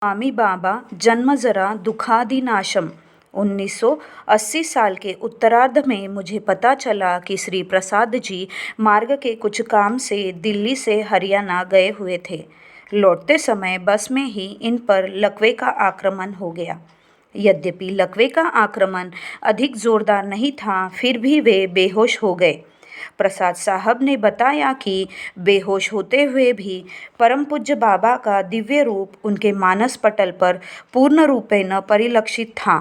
स्वामी बाबा जन्म जरा दुखादिनाशम 1980 साल के उत्तरार्ध में मुझे पता चला कि श्री प्रसाद जी मार्ग के कुछ काम से दिल्ली से हरियाणा गए हुए थे। लौटते समय बस में ही इन पर लकवे का आक्रमण हो गया। यद्यपि लकवे का आक्रमण अधिक जोरदार नहीं था, फिर भी वे बेहोश हो गए। प्रसाद साहब ने बताया कि बेहोश होते हुए भी परम पूज्य बाबा का दिव्य रूप उनके मानस पटल पर पूर्ण रूपेण परिलक्षित था।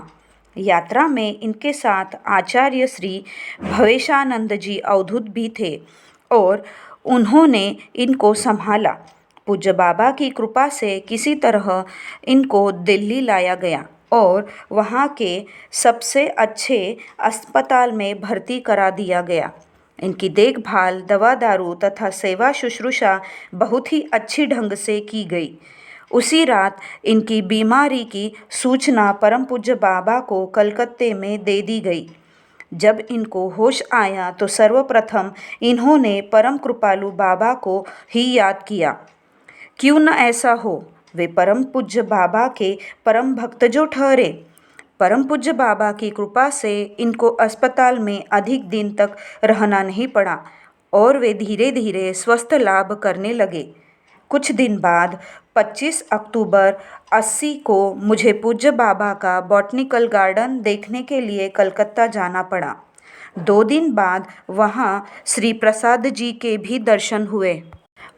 यात्रा में इनके साथ आचार्य श्री भवेशानंद जी अवधूत भी थे और उन्होंने इनको संभाला। पूज्य बाबा की कृपा से किसी तरह इनको दिल्ली लाया गया और वहाँ के सबसे अच्छे अस्पताल में भर्ती करा दिया गया। इनकी देखभाल, दवा दारू तथा सेवा शुश्रूषा बहुत ही अच्छी ढंग से की गई। उसी रात इनकी बीमारी की सूचना परम पूज्य बाबा को कलकत्ते में दे दी गई। जब इनको होश आया तो सर्वप्रथम इन्होंने परम कृपालु बाबा को ही याद किया। क्यों न ऐसा हो, वे परम पूज्य बाबा के परम भक्त जो ठहरे। परम पूज्य बाबा की कृपा से इनको अस्पताल में अधिक दिन तक रहना नहीं पड़ा और वे धीरे धीरे स्वस्थ लाभ करने लगे। कुछ दिन बाद 25 अक्टूबर 80 को मुझे पूज्य बाबा का बॉटनिकल गार्डन देखने के लिए कलकत्ता जाना पड़ा। 2 दिन बाद वहाँ श्री प्रसाद जी के भी दर्शन हुए।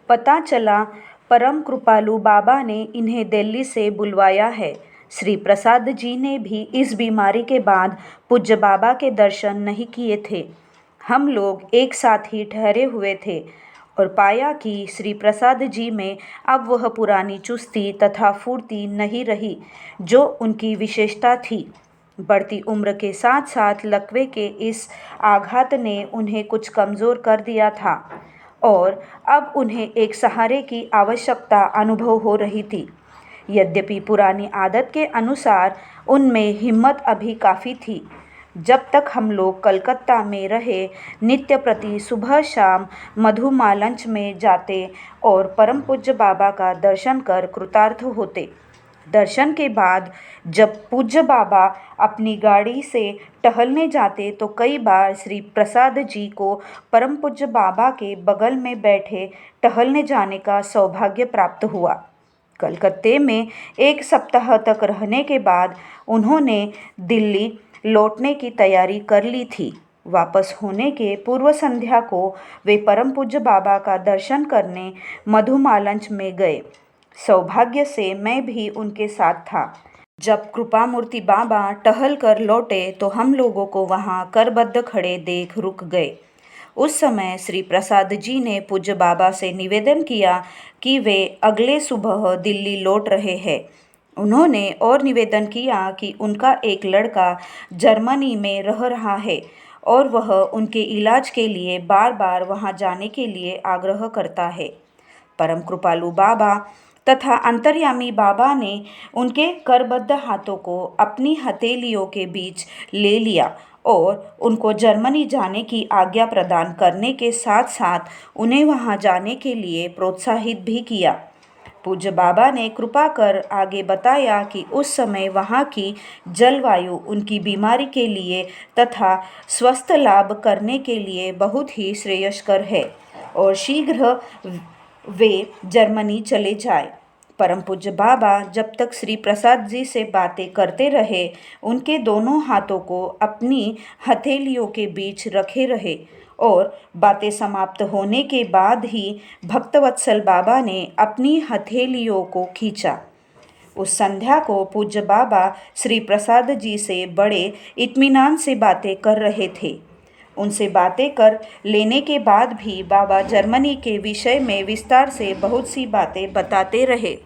पता चला परम कृपालु बाबा ने इन्हें दिल्ली से बुलवाया है। श्री प्रसाद जी ने भी इस बीमारी के बाद पूज्य बाबा के दर्शन नहीं किए थे। हम लोग एक साथ ही ठहरे हुए थे और पाया कि श्री प्रसाद जी में अब वह पुरानी चुस्ती तथा फुर्ती नहीं रही जो उनकी विशेषता थी। बढ़ती उम्र के साथ साथ लकवे के इस आघात ने उन्हें कुछ कमज़ोर कर दिया था और अब उन्हें एक सहारे की आवश्यकता अनुभव हो रही थी। यद्यपि पुरानी आदत के अनुसार उनमें हिम्मत अभी काफ़ी थी। जब तक हम लोग कलकत्ता में रहे, नित्य प्रति सुबह शाम मधुमालंच में जाते और परम पूज्य बाबा का दर्शन कर कृतार्थ होते। दर्शन के बाद जब पूज्य बाबा अपनी गाड़ी से टहलने जाते तो कई बार श्री प्रसाद जी को परम पूज्य बाबा के बगल में बैठे टहलने जाने का सौभाग्य प्राप्त हुआ। कलकत्ते में 1 सप्ताह तक रहने के बाद उन्होंने दिल्ली लौटने की तैयारी कर ली थी। वापस होने के पूर्व संध्या को वे परम पूज्य बाबा का दर्शन करने मधुमालंच में गए। सौभाग्य से मैं भी उनके साथ था। जब कृपामूर्ति बाबा टहल कर लौटे तो हम लोगों को वहाँ करबद्ध खड़े देख रुक गए। उस समय श्री प्रसाद जी ने पूज्य बाबा से निवेदन किया कि वे अगले सुबह दिल्ली लौट रहे हैं। उन्होंने और निवेदन किया कि उनका एक लड़का जर्मनी में रह रहा है और वह उनके इलाज के लिए बार बार वहां जाने के लिए आग्रह करता है। परम कृपालु बाबा तथा अंतर्यामी बाबा ने उनके करबद्ध हाथों को अपनी हथेलियों के बीच ले लिया और उनको जर्मनी जाने की आज्ञा प्रदान करने के साथ साथ उन्हें वहां जाने के लिए प्रोत्साहित भी किया। पूज्य बाबा ने कृपा कर आगे बताया कि उस समय वहाँ की जलवायु उनकी बीमारी के लिए तथा स्वस्थ लाभ करने के लिए बहुत ही श्रेयस्कर है और शीघ्र वे जर्मनी चले जाए। परम पूज्य बाबा जब तक श्री प्रसाद जी से बातें करते रहे, उनके दोनों हाथों को अपनी हथेलियों के बीच रखे रहे और बातें समाप्त होने के बाद ही भक्तवत्सल बाबा ने अपनी हथेलियों को खींचा। उस संध्या को पूज्य बाबा श्री प्रसाद जी से बड़े इत्मीनान से बातें कर रहे थे। उनसे बातें कर लेने के बाद भी बाबा जर्मनी के विषय में विस्तार से बहुत सी बातें बताते रहे।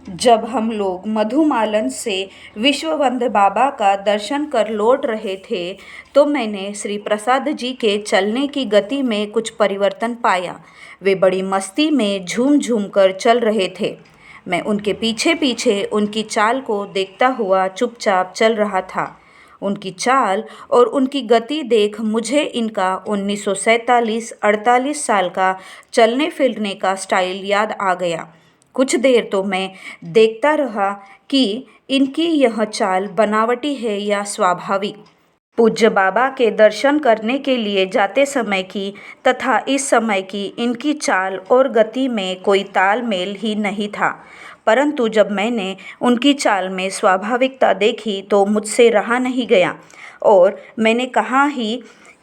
जब हम लोग मधुमालन से विश्ववंद बाबा का दर्शन कर लौट रहे थे तो मैंने श्री प्रसाद जी के चलने की गति में कुछ परिवर्तन पाया। वे बड़ी मस्ती में झूम झूम कर चल रहे थे। मैं उनके पीछे पीछे उनकी चाल को देखता हुआ चुपचाप चल रहा था। उनकी चाल और उनकी गति देख मुझे इनका 1947-48 साल का चलने फिरने का स्टाइल याद आ गया। कुछ देर तो मैं देखता रहा कि इनकी यह चाल बनावटी है या स्वाभाविक। पूज्य बाबा के दर्शन करने के लिए जाते समय की तथा इस समय की इनकी चाल और गति में कोई तालमेल ही नहीं था, परंतु जब मैंने उनकी चाल में स्वाभाविकता देखी तो मुझसे रहा नहीं गया और मैंने कहा ही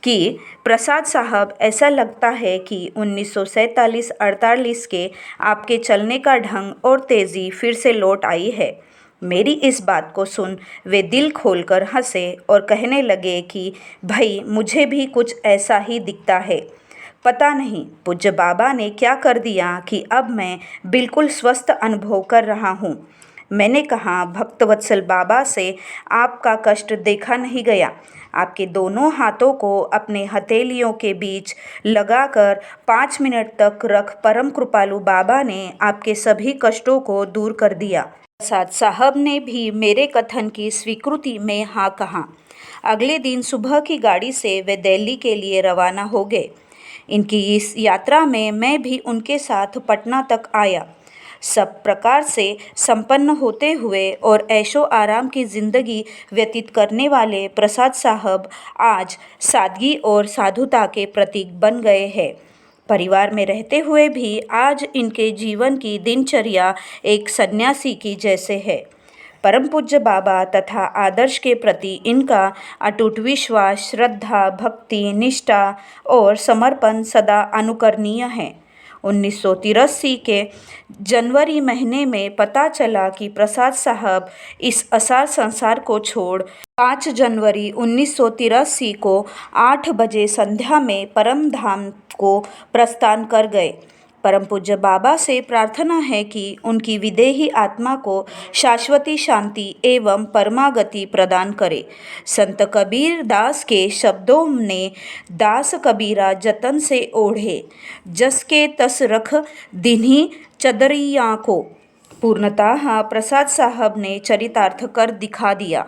कि प्रसाद साहब, ऐसा लगता है कि 1947-48 के आपके चलने का ढंग और तेज़ी फिर से लौट आई है। मेरी इस बात को सुन वे दिल खोलकर हंसे और कहने लगे कि भाई, मुझे भी कुछ ऐसा ही दिखता है। पता नहीं पूज्य बाबा ने क्या कर दिया कि अब मैं बिल्कुल स्वस्थ अनुभव कर रहा हूँ। मैंने कहा, भक्तवत्सल बाबा से आपका कष्ट देखा नहीं गया। आपके दोनों हाथों को अपने हथेलियों के बीच लगाकर 5 मिनट तक रख परम कृपालु बाबा ने आपके सभी कष्टों को दूर कर दिया। प्रसाद साहब ने भी मेरे कथन की स्वीकृति में हाँ कहा। अगले दिन सुबह की गाड़ी से वे दिल्ली के लिए रवाना हो गए। इनकी इस यात्रा में मैं भी उनके साथ पटना तक आया। सब प्रकार से संपन्न होते हुए और ऐशो आराम की ज़िंदगी व्यतीत करने वाले प्रसाद साहब आज सादगी और साधुता के प्रतीक बन गए हैं। परिवार में रहते हुए भी आज इनके जीवन की दिनचर्या एक सन्यासी की जैसे है। परम पूज्य बाबा तथा आदर्श के प्रति इनका अटूट विश्वास, श्रद्धा, भक्ति, निष्ठा और समर्पण सदा अनुकरणीय है। 1983 के जनवरी महीने में पता चला कि प्रसाद साहब इस असार संसार को छोड़ 5 जनवरी 1983 को 8 बजे संध्या में परम धाम को प्रस्थान कर गए। परम पूज्य बाबा से प्रार्थना है कि उनकी विदेही आत्मा को शाश्वती शांति एवं परमागति प्रदान करे। संत कबीर दास के शब्दों ने दास कबीरा जतन से ओढ़े, जस के तस रख दिन्ही चदरिया को। पूर्णतः प्रसाद साहब ने चरितार्थ कर दिखा दिया।